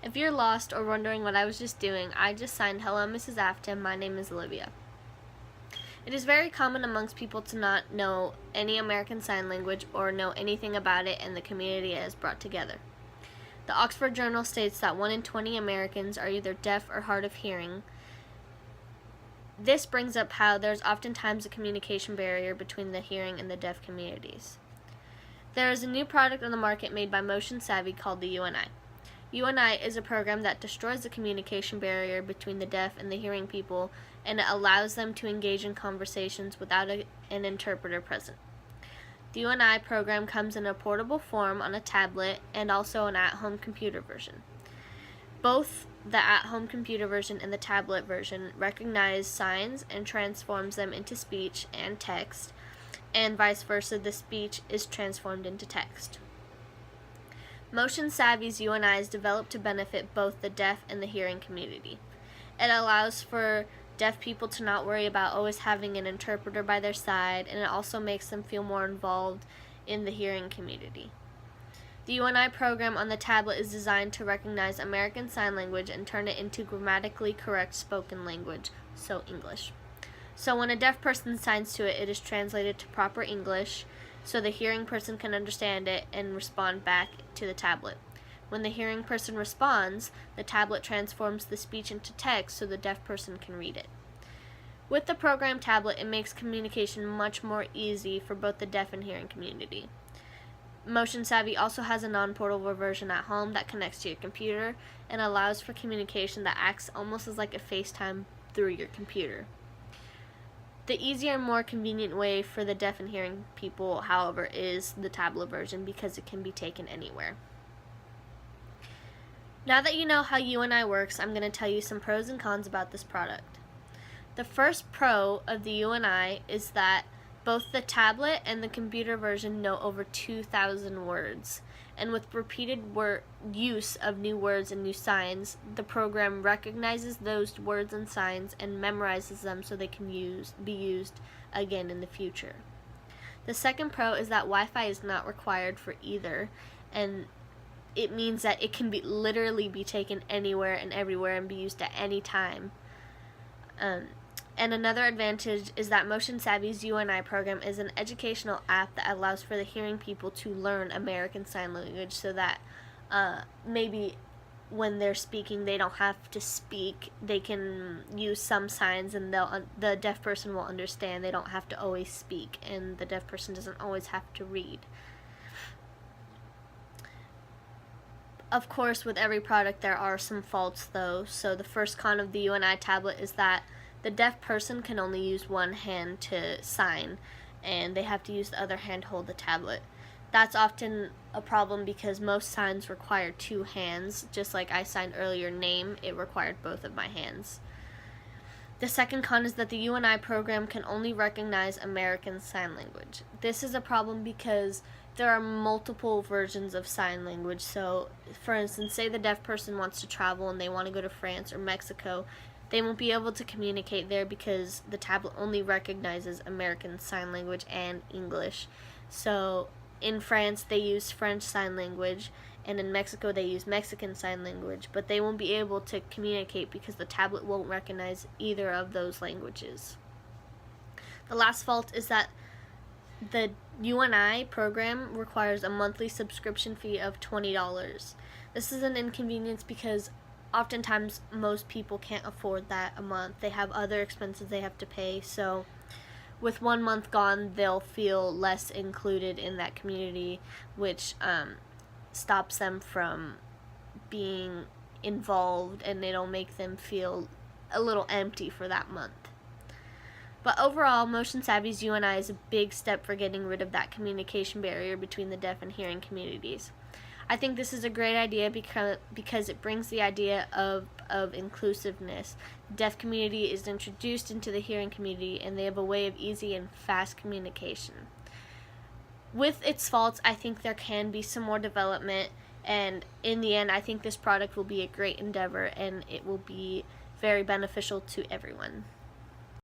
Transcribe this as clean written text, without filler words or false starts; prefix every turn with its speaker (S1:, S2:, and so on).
S1: If you're lost or wondering what I was just doing, I just signed "Hello, Mrs. Afton. My name is Olivia." It is very common amongst people to not know any American Sign Language or know anything about it and the community it has brought together. The Oxford Journal states that 1 in 20 Americans are either deaf or hard of hearing. This brings up how there's oftentimes a communication barrier between the hearing and the deaf communities. There is a new product on the market made by Motion Savvy called the UNI. UNI is a program that destroys the communication barrier between the deaf and the hearing people, and it allows them to engage in conversations without an interpreter present. The UNI program comes in a portable form on a tablet and also an at-home computer version. Both the at-home computer version and the tablet version recognize signs and transforms them into speech and text, and vice versa, the speech is transformed into text. Motion Savvy's UNI is developed to benefit both the deaf and the hearing community. It allows for deaf people to not worry about always having an interpreter by their side, and it also makes them feel more involved in the hearing community. The UNI program on the tablet is designed to recognize American Sign Language and turn it into grammatically correct spoken language, so English. So when a deaf person signs to it, it is translated to proper English, so the hearing person can understand it and respond back to the tablet. When the hearing person responds, the tablet transforms the speech into text so the deaf person can read it. With the program tablet, it makes communication much more easy for both the deaf and hearing community. Motion Savvy also has a non-portable version at home that connects to your computer and allows for communication that acts almost as like a FaceTime through your computer. The easier and more convenient way for the deaf and hearing people, however, is the tablet version because it can be taken anywhere. Now that you know how UNI works, I'm going to tell you some pros and cons about this product. The first pro of the UNI is that both the tablet and the computer version know over 2,000 words, and with repeated use of new words and new signs, the program recognizes those words and signs and memorizes them so they can be used again in the future. The second pro is that Wi-Fi is not required for either, and it means that it can literally be taken anywhere and everywhere and be used at any time. And another advantage is that Motion Savvy's UNI program is an educational app that allows for the hearing people to learn American Sign Language so that maybe when they're speaking they don't have to speak. They can use some signs and the deaf person will understand. They don't have to always speak, and the deaf person doesn't always have to read. Of course, with every product there are some faults though. So the first con of the UNI tablet is that the deaf person can only use one hand to sign, and they have to use the other hand to hold the tablet. That's often a problem because most signs require two hands. Just like I signed earlier name, it required both of my hands. The second con is that the UNI program can only recognize American Sign Language. This is a problem because there are multiple versions of sign language. So, for instance, say the deaf person wants to travel and they want to go to France or Mexico. They won't be able to communicate there because the tablet only recognizes American Sign Language and English. So in France they use French Sign Language, and in Mexico they use Mexican Sign Language, but they won't be able to communicate because the tablet won't recognize either of those languages. The last fault is that the UNI program requires a monthly subscription fee of $20. This is an inconvenience because oftentimes most people can't afford that a month. They have other expenses they have to pay, so with 1 month gone they'll feel less included in that community, which stops them from being involved, and it'll make them feel a little empty for that month. But overall, Motion Savvy's UNI is a big step for getting rid of that communication barrier between the deaf and hearing communities. I think this is a great idea because it brings the idea of inclusiveness. The deaf community is introduced into the hearing community, and they have a way of easy and fast communication. With its faults, I think there can be some more development, and in the end, I think this product will be a great endeavor, and it will be very beneficial to everyone.